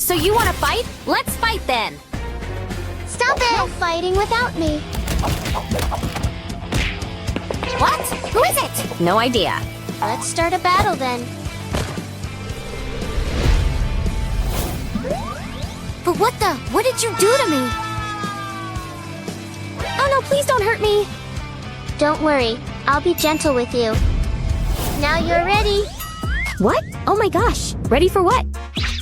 So you want to fight? Let's fight then. Stop it! No fighting without me. What? Who is it? No idea. Let's start a battle then. But what the? What did you do to me? Oh no, please don't hurt me. Don't worry, I'll be gentle with you. Now you're ready What? Oh my gosh. Ready for what?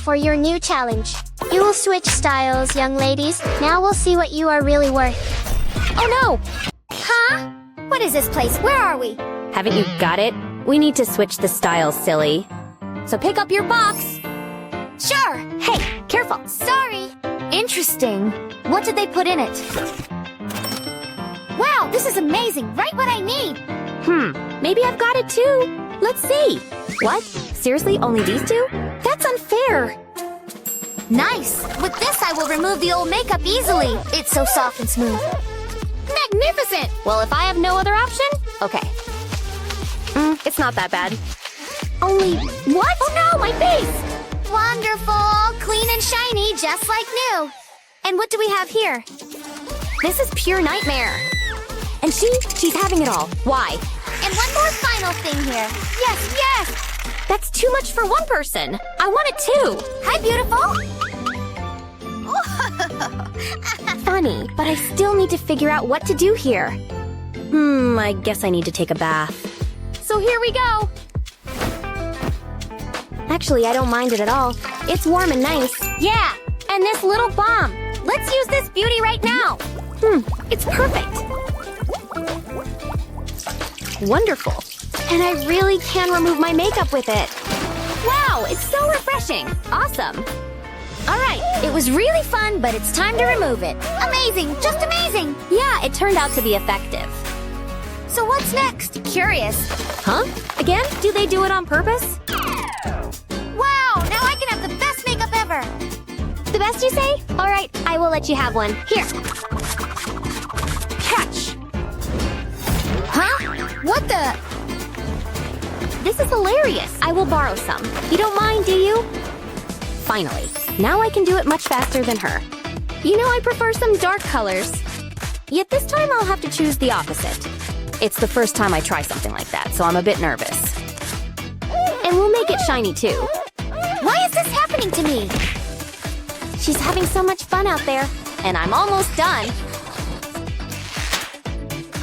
for your new challenge. You will switch styles, young ladies. Now we'll see what you are really worth. Oh no! Huh? What is this place? Where are we? Haven't you got it? We need to switch the styles, silly. So pick up your box. Sure. Hey, careful. Sorry. Interesting. What did they put in it? Wow, this is amazing. Right what I need. Maybe I've got it too. Let's see. What? Seriously, only these two? That's unfair. Nice. With this, I will remove the old makeup easily. It's so soft and smooth. Magnificent! Well, if I have no other option, okay. It's not that bad. Only... What? Oh no, my face! Wonderful. Clean and shiny, just like new. And what do we have here? This is pure nightmare. And she's having it all. Why? And one more final thing here. Yes, yes! That's too much for one person. I want it too. Hi, beautiful. Funny, but I still need to figure out what to do here. I guess I need to take a bath. So here we go. Actually, I don't mind it at all. It's warm and nice. Yeah, and this little bomb. Let's use this beauty right now. It's perfect. Wonderful. And I really can remove my makeup with it. Wow, it's so refreshing. Awesome. All right, it was really fun, but it's time to remove it. Amazing, just amazing. Yeah, it turned out to be effective. So what's next? Curious. Huh? Again? Do they do it on purpose? Wow, now I can have the best makeup ever. The best, you say? All right, I will let you have one. Here. Catch. Huh? What the? This is hilarious. I will borrow some. You don't mind, do you? Finally. Now I can do it much faster than her. You know, I prefer some dark colors. Yet this time I'll have to choose the opposite. It's the first time I try something like that, so I'm a bit nervous. And we'll make it shiny too. Why is this happening to me? She's having so much fun out there, and I'm almost done.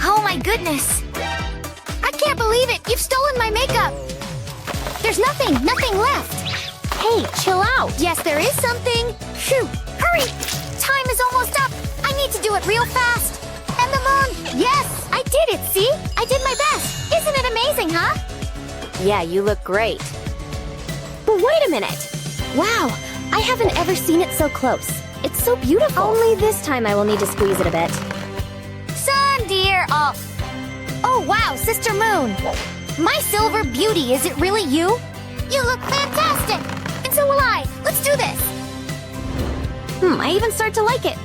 Oh my goodness. I can't believe it. You've stolen my makeup. There's nothing left. Hey, chill out. Yes, there is something. Phew, hurry. Time is almost up. I need to do it real fast. And the moon. Yes, I did it, see? I did my best. Isn't it amazing, huh? Yeah, you look great. But wait a minute. Wow, I haven't ever seen it so close. It's so beautiful. Only this time I will need to squeeze it a bit. Sun, dear. Oh, wow, Sister Moon. My silver beauty, is it really you? You look fantastic. And so will I. Let's do this. I even start to like it.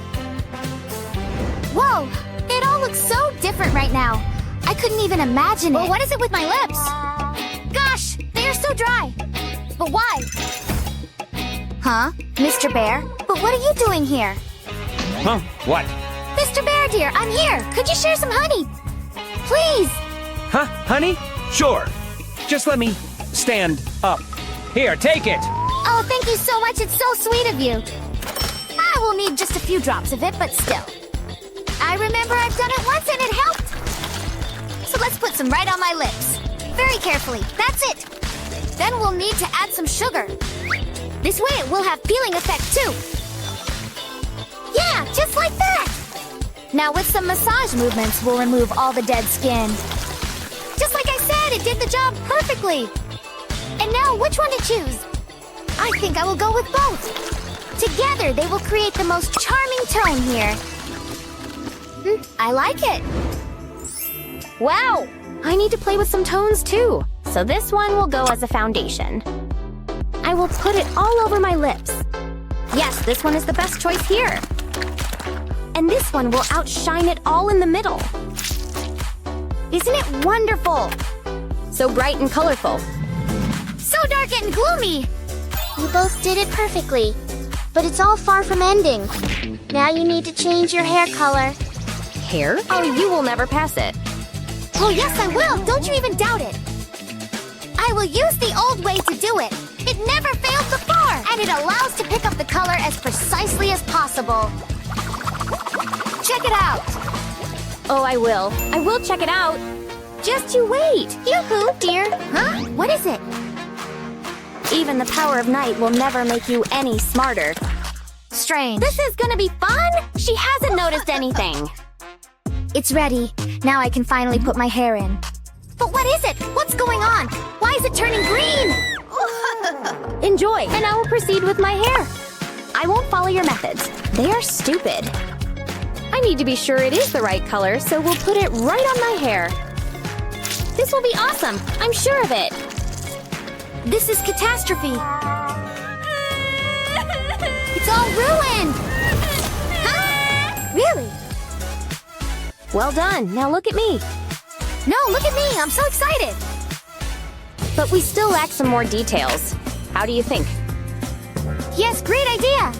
Whoa, it all looks so different right now. I couldn't even imagine it. Well, what is it with my lips? Gosh, they are so dry. But why? Huh? Mr. Bear? But what are you doing here? Huh? What? Mr. Bear, dear, I'm here. Could you share some honey? Please. Huh? Honey? Sure. Just let me stand up. Here, take it. Oh, thank you so much. It's so sweet of you. I will need just a few drops of it, but still. I remember I've done it once and it helped. So let's put some right on my lips. Very carefully. That's it. Then we'll need to add some sugar. This way it will have peeling effect too. Yeah, just like that. Now with some massage movements, we'll remove all the dead skin. Just like I said, it did the job perfectly. And now, which one to choose? I think I will go with both. Together, they will create the most charming tone here. I like it. Wow! I need to play with some tones too. So this one will go as a foundation. I will put it all over my lips. Yes, this one is the best choice here. And this one will outshine it all in the middle. Isn't it wonderful? So bright and colorful. So dark and gloomy. You both did it perfectly. but it's all far from ending. Now you need to change your hair color. Hair? Oh, you will never pass it. Oh, yes, I will. Don't you even doubt it. I will use the old way to do it. It never failed before, and it allows to pick up the color as precisely as possible. Check it out. Oh, I will. I will check it out. Just you wait. Yoo-hoo, dear. Huh? What is it? Even the power of night will never make you any smarter. Strange. This is gonna be fun! She hasn't noticed anything. It's ready. Now I can finally put my hair in. But what is it? What's going on? Why is it turning green? Enjoy, and I will proceed with my hair. I won't follow your methods. They are stupid. I need to be sure it is the right color, so we'll put it right on my hair. This will be awesome. I'm sure of it. This is catastrophe. It's all ruined. Huh? Really? Well done. Now look at me. No, look at me. I'm so excited. But we still lack some more details. How do you think? Yes, great idea.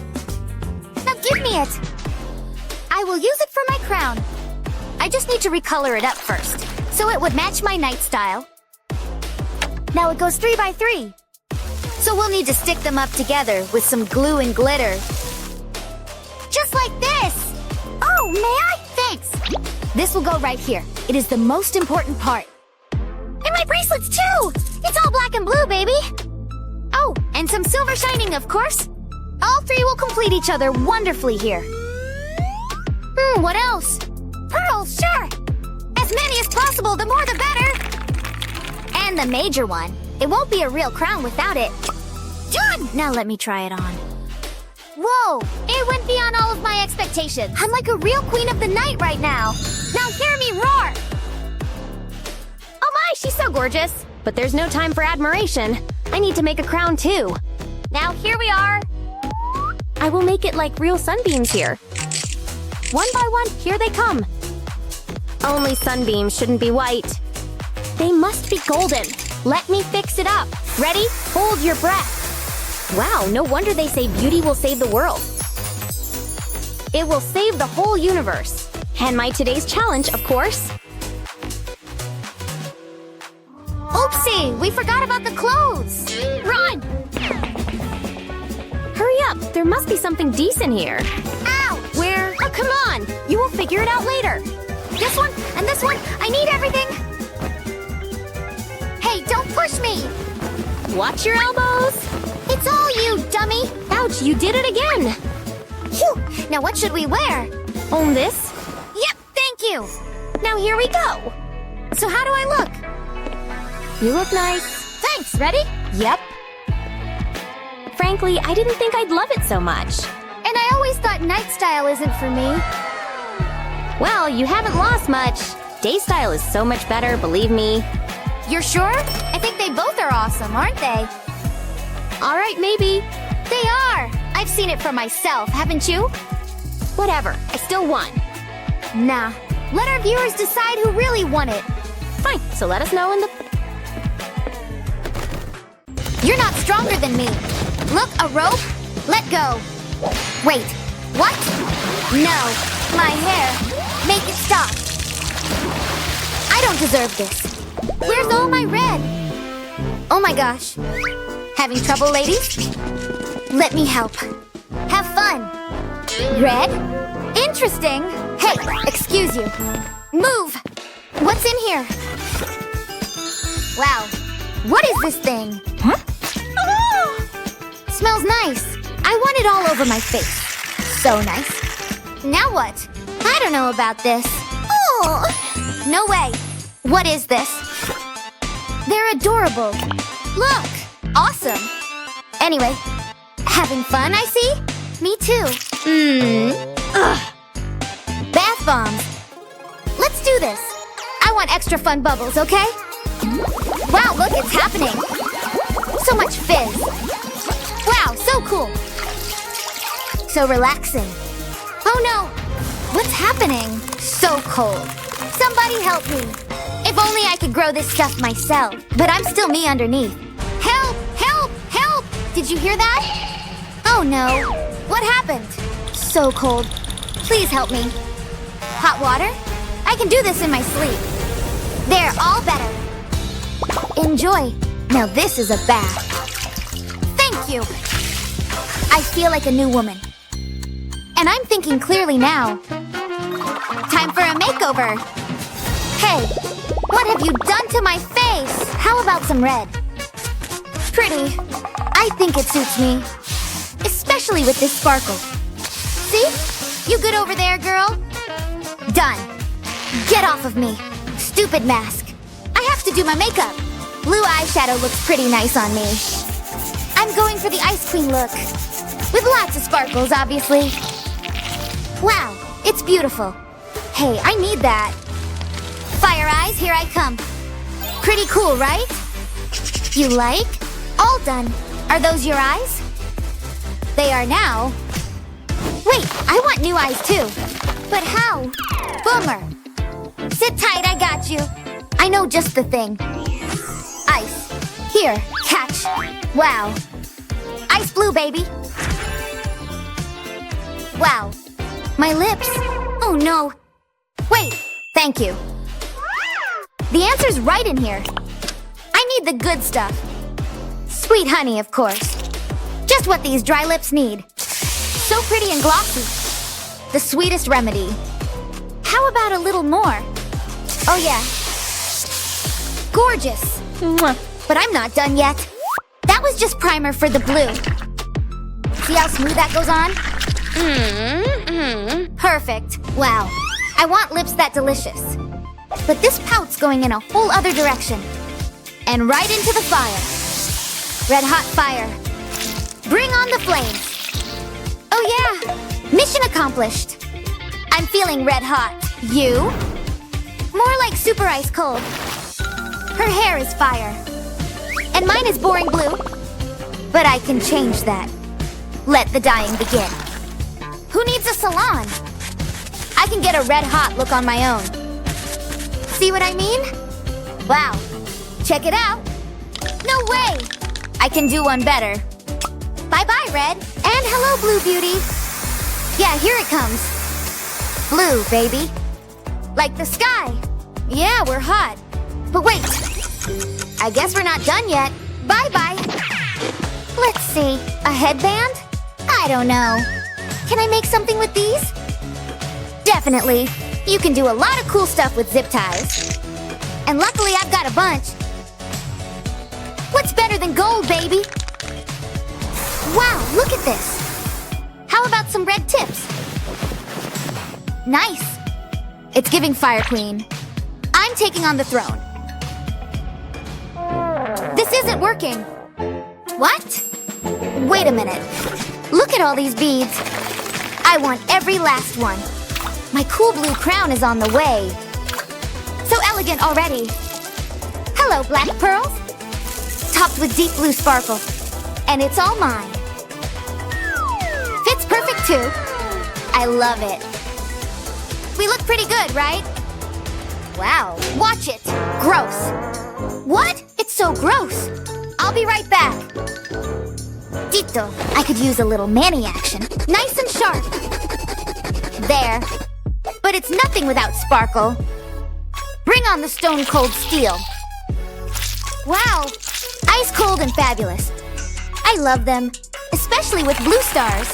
Now give me it. I will use it for my crown. I just need to recolor it up first, so it would match my night style. Now it goes 3 by 3. So we'll need to stick them up together with some glue and glitter. Just like this. Oh, may I? Thanks. This will go right here. It is the most important part. And my bracelets too! It's all black and blue, baby! Oh, and some silver shining, of course. All three will complete each other wonderfully here. What else? Pearls, sure! As many as possible, the more the better! And the major one. It won't be a real crown without it. Done! Now let me try it on. Whoa! It went beyond all of my expectations. I'm like a real queen of the night right now. Now hear me roar! Oh my, she's so gorgeous. But there's no time for admiration. I need to make a crown too. Now here we are. I will make it like real sunbeams here. One by one, here they come. Only sunbeams shouldn't be white. They must be golden. Let me fix it up. Ready? Hold your breath. Wow, no wonder they say beauty will save the world. It will save the whole universe. And my today's challenge, of course. Oopsie, we forgot about the clothes. Run! Hurry up, there must be something decent here. Ow! Where? Oh, come on! You will figure it out later. This one and this one, I need everything. Hey, don't push me. Watch your elbows. It's all you, dummy. Ouch, you did it again. Phew. Now what should we wear? Own this. Yep, thank you. Now here we go. So how do I look? You look nice. Thanks, ready? Yep. Frankly, I didn't think I'd love it so much. And I always thought night style isn't for me. Well, you haven't lost much. Day style is so much better, believe me. You're sure? I think they both are awesome, aren't they? All right, maybe. They are! I've seen it for myself, haven't you? Whatever, I still won. Nah. Let our viewers decide who really won it. Fine, so let us know in the... You're not stronger than me. Look, a rope? Let go. Wait, what? No, my hair. Make it stop. I don't deserve this. Where's all my red? Oh my gosh. Having trouble, ladies? Let me help. Have fun. Red? Interesting. Hey, excuse you. Move. What's in here? Wow. What is this thing? Huh? Smells nice. I want it all over my face. So nice. Now what? I don't know about this. Oh! No way. What is this? They're adorable. Look! Awesome. Anyway, having fun, I see? Me too. Ugh. Bath bombs. Let's do this. I want extra fun bubbles, okay? Wow, look, it's happening. So much fizz. Wow, so cool. So relaxing. Oh no! What's happening? So cold. Somebody help me. If only I could grow this stuff myself. But I'm still me underneath. Help! Help! Help! Did you hear that? Oh no. What happened? So cold. Please help me. Hot water? I can do this in my sleep. There, all better. Enjoy. Now this is a bath. Thank you. I feel like a new woman. And I'm thinking clearly now. Time for a makeover. Hey, what have you done to my face? How about some red? Pretty. I think it suits me. Especially with this sparkle. See? You good over there, girl? Done. Get off of me. Stupid mask. I have to do my makeup. Blue eyeshadow looks pretty nice on me. I'm going for the Ice Queen look. With lots of sparkles, obviously. Wow, it's beautiful. Hey, I need that. Fire eyes, here I come. Pretty cool, right? You like? All done. Are those your eyes? They are now. Wait, I want new eyes too. But how? Boomer. Sit tight, I got you. I know just the thing. Ice. Here, catch. Wow. Ice blue, baby. Wow. My lips. Oh no. Wait, thank you. The answer's right in here. I need the good stuff. Sweet honey, of course. Just what these dry lips need. So pretty and glossy. The sweetest remedy. How about a little more? Oh yeah. Gorgeous. Mwah. But I'm not done yet. That was just primer for the blue. See how smooth that goes on? Perfect. Wow. I want lips that delicious. But this pout's going in a whole other direction. And right into the fire. Red hot fire. Bring on the flames. Oh yeah. Mission accomplished. I'm feeling red hot. You? More like super ice cold. Her hair is fire. And mine is boring blue. But I can change that. Let the dyeing begin. Who needs a salon? I can get a red hot look on my own. See what I mean? Wow. Check it out. No way. I can do one better. Bye-bye, Red. And hello, Blue Beauty. Yeah, here it comes. Blue, baby. Like the sky. Yeah, we're hot. But wait. I guess we're not done yet. Bye-bye. Let's see. A headband? I don't know. Can I make something with these? Definitely. You can do a lot of cool stuff with zip ties. And luckily I've got a bunch. What's better than gold, baby? Wow, look at this. How about some red tips? Nice. It's giving Fire Queen. I'm taking on the throne. This isn't working. What? Wait a minute. Look at all these beads. I want every last one. My cool blue crown is on the way. So elegant already. Hello, black pearls. Topped with deep blue sparkle. And it's all mine. Fits perfect too. I love it. We look pretty good, right? Wow, watch it. Gross. What? It's so gross. I'll be right back. Dito, I could use a little mani action. Nice and sharp. There. But it's nothing without sparkle. Bring on the stone cold steel. Wow, ice cold and fabulous. I love them, especially with blue stars.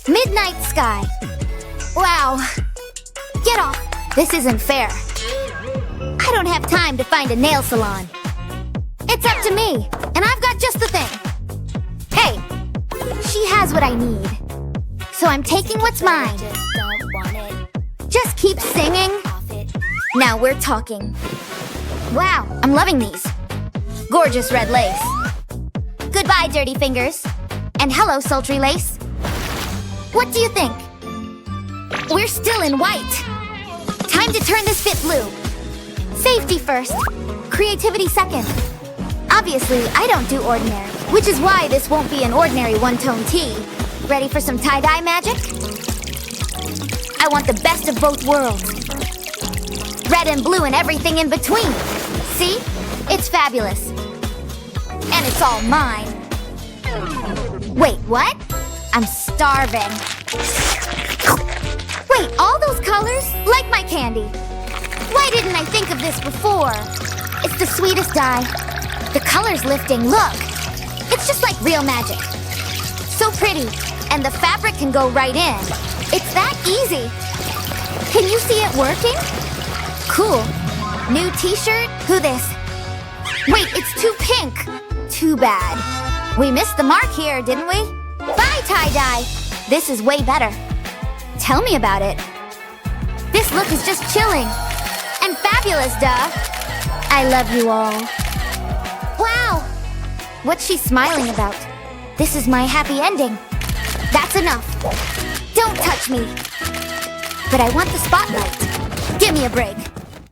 Midnight sky. Wow. Get off. This isn't fair. I don't have time to find a nail salon. It's up to me, and I've got just the thing. Hey, she has what I need. So I'm taking what's mine. Just keep singing. Now we're talking. Wow, I'm loving these. Gorgeous red lace. Goodbye, dirty fingers. And hello, sultry lace. What do you think? We're still in white. Time to turn this fit blue. Safety first. Creativity second. Obviously, I don't do ordinary, which is why this won't be an ordinary one-tone tee. Ready for some tie-dye magic? I want the best of both worlds. Red and blue and everything in between. See? It's fabulous. And it's all mine. Wait, what? I'm starving. Wait, all those colors? Like my candy. Why didn't I think of this before? It's the sweetest dye. The color's lifting, look. It's just like real magic. So pretty, and the fabric can go right in. It's that easy. Can you see it working? Cool. New t-shirt? Who this? Wait, it's too pink. Too bad. We missed the mark here, didn't we? Bye, tie-dye. This is way better. Tell me about it. This look is just chilling. And fabulous, duh. I love you all. Wow! What's she smiling about? This is my happy ending. That's enough. Don't touch me. But I want the spotlight. Give me a break.